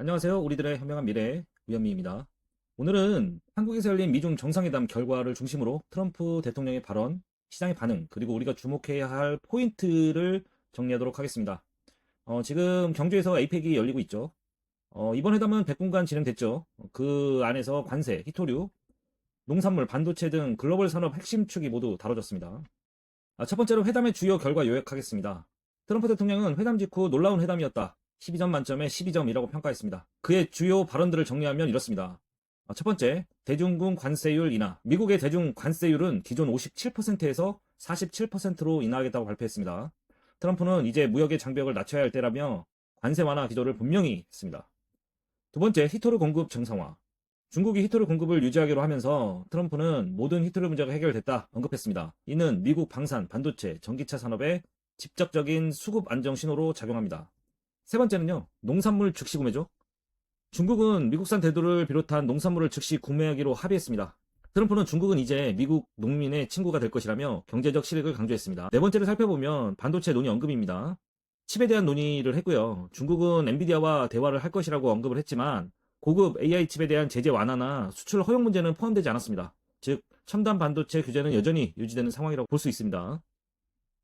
안녕하세요. 우리들의 현명한 미래 우현미입니다. 오늘은 한국에서 열린 미중 정상회담 결과를 중심으로 트럼프 대통령의 발언, 시장의 반응, 그리고 우리가 주목해야 할 포인트를 정리하도록 하겠습니다. 지금 경주에서 APEC이 열리고 있죠. 이번 회담은 100분간 진행됐죠. 그 안에서 관세, 희토류, 농산물, 반도체 등 글로벌 산업 핵심 축이 모두 다뤄졌습니다. 첫 번째로 회담의 주요 결과 요약하겠습니다. 트럼프 대통령은 회담 직후 놀라운 회담이었다. 12점 만점에 12점이라고 평가했습니다. 그의 주요 발언들을 정리하면 이렇습니다. 첫 번째, 대중국 관세율 인하. 미국의 대중 관세율은 기존 57%에서 47%로 인하하겠다고 발표했습니다. 트럼프는 이제 무역의 장벽을 낮춰야 할 때라며 관세 완화 기조를 분명히 했습니다. 두 번째, 히토류 공급 정상화. 중국이 히토류 공급을 유지하기로 하면서 트럼프는 모든 히토류 문제가 해결됐다 언급했습니다. 이는 미국 방산, 반도체, 전기차 산업의 직접적인 수급 안정 신호로 작용합니다. 세 번째는요, 농산물 즉시 구매죠. 중국은 미국산 대두를 비롯한 농산물을 즉시 구매하기로 합의했습니다. 트럼프는 중국은 이제 미국 농민의 친구가 될 것이라며 경제적 실익을 강조했습니다. 네 번째를 살펴보면 반도체 논의 언급입니다. 칩에 대한 논의를 했고요. 중국은 엔비디아와 대화를 할 것이라고 언급을 했지만 고급 AI 칩에 대한 제재 완화나 수출 허용 문제는 포함되지 않았습니다. 즉, 첨단 반도체 규제는 여전히 유지되는 상황이라고 볼 수 있습니다.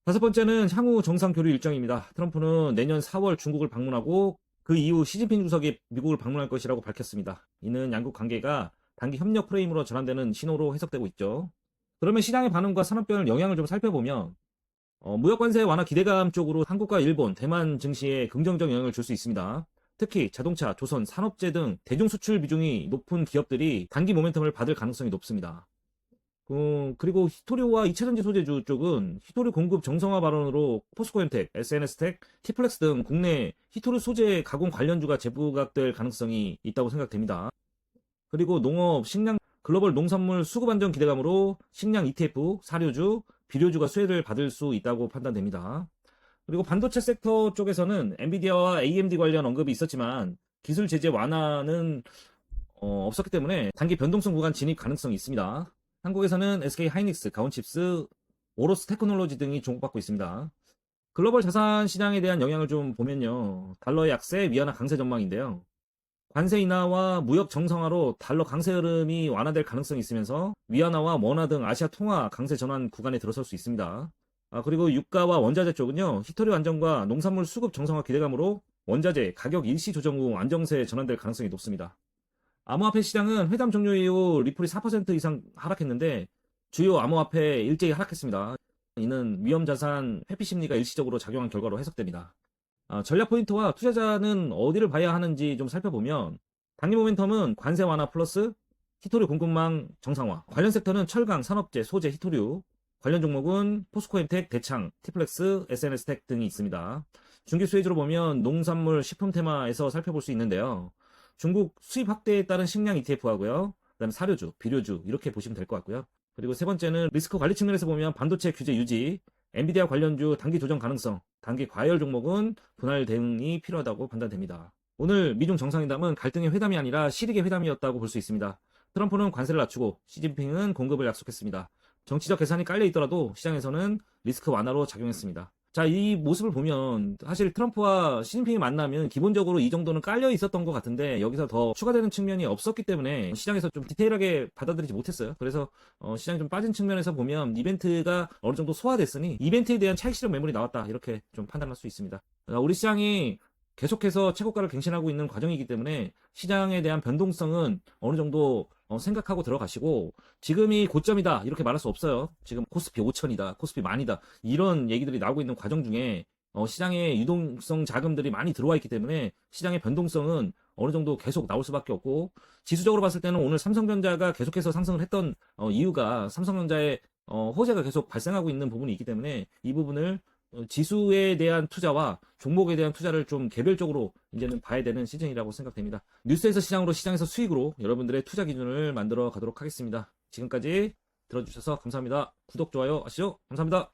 다섯 번째는 향후 정상교류 일정입니다. 트럼프는 내년 4월 중국을 방문하고 그 이후 시진핑 주석이 미국을 방문할 것이라고 밝혔습니다. 이는 양국 관계가 단기 협력 프레임으로 전환되는 신호로 해석되고 있죠. 그러면 시장의 반응과 산업별 영향을 좀 살펴보면 무역 관세 완화 기대감 쪽으로 한국과 일본, 대만 증시에 긍정적 영향을 줄 수 있습니다. 특히 자동차, 조선, 산업재 등 대중 수출 비중이 높은 기업들이 단기 모멘텀을 받을 가능성이 높습니다. 그리고 히토류와 2차전지 소재주 쪽은 히토류 공급 정상화 발언으로 포스코엔텍, SNS텍, 티플렉스 등 국내 히토류 소재 가공 관련주가 재부각될 가능성이 있다고 생각됩니다. 그리고 농업, 식량, 글로벌 농산물 수급 안정 기대감으로 식량 ETF, 사료주, 비료주가 수혜를 받을 수 있다고 판단됩니다. 그리고 반도체 섹터 쪽에서는 엔비디아와 AMD 관련 언급이 있었지만 기술 제재 완화는 없었기 때문에 단기 변동성 구간 진입 가능성이 있습니다. 한국에서는 SK 하이닉스, 가온칩스, 오로스 테크놀로지 등이 주목받고 있습니다. 글로벌 자산 시장에 대한 영향을 좀 보면요. 달러의 약세, 위안화 강세 전망인데요. 관세 인하와 무역 정상화로 달러 강세 흐름이 완화될 가능성이 있으면서 위안화와 원화 등 아시아 통화 강세 전환 구간에 들어설 수 있습니다. 그리고 유가와 원자재 쪽은요. 히토류 안정과 농산물 수급 정상화 기대감으로 원자재 가격 일시 조정 후 안정세에 전환될 가능성이 높습니다. 암호화폐 시장은 회담 종료 이후 리플이 4% 이상 하락했는데 주요 암호화폐 일제히 하락했습니다. 이는 위험자산 회피 심리가 일시적으로 작용한 결과로 해석됩니다. 전략 포인트와 투자자는 어디를 봐야 하는지 좀 살펴보면 단기 모멘텀은 관세 완화 플러스 히토류 공급망 정상화, 관련 섹터는 철강, 산업재, 소재, 히토류, 관련 종목은 포스코엔텍, 대창, 티플렉스, SNS텍 등이 있습니다. 중기 수혜주로 보면 농산물, 식품 테마에서 살펴볼 수 있는데요. 중국 수입 확대에 따른 식량 ETF 하고요. 그다음에 사료주, 비료주 이렇게 보시면 될 것 같고요. 그리고 세 번째는 리스크 관리 측면에서 보면 반도체 규제 유지, 엔비디아 관련주 단기 조정 가능성, 단기 과열 종목은 분할 대응이 필요하다고 판단됩니다. 오늘 미중 정상회담은 갈등의 회담이 아니라 실익의 회담이었다고 볼 수 있습니다. 트럼프는 관세를 낮추고 시진핑은 공급을 약속했습니다. 정치적 계산이 깔려 있더라도 시장에서는 리스크 완화로 작용했습니다. 자, 이 모습을 보면 사실 트럼프와 시진핑이 만나면 기본적으로 이 정도는 깔려 있었던 것 같은데 여기서 더 추가되는 측면이 없었기 때문에 시장에서 좀 디테일하게 받아들이지 못했어요. 그래서 시장이 좀 빠진 측면에서 보면 이벤트가 어느 정도 소화됐으니 이벤트에 대한 차익 실현 매물이 나왔다 이렇게 좀 판단할 수 있습니다. 우리 시장이 계속해서 최고가를 갱신하고 있는 과정이기 때문에 시장에 대한 변동성은 어느 정도 생각하고 들어가시고 지금이 고점이다 이렇게 말할 수 없어요. 지금 코스피 5천이다, 코스피 만이다 이런 얘기들이 나오고 있는 과정 중에 시장에 유동성 자금들이 많이 들어와 있기 때문에 시장의 변동성은 어느 정도 계속 나올 수밖에 없고 지수적으로 봤을 때는 오늘 삼성전자가 계속해서 상승을 했던 이유가 삼성전자의 호재가 계속 발생하고 있는 부분이 있기 때문에 이 부분을 지수에 대한 투자와 종목에 대한 투자를 좀 개별적으로 이제는 봐야 되는 시즌이라고 생각됩니다. 뉴스에서 시장으로, 시장에서 수익으로 여러분들의 투자 기준을 만들어 가도록 하겠습니다. 지금까지 들어주셔서 감사합니다. 구독, 좋아요 아시죠? 감사합니다.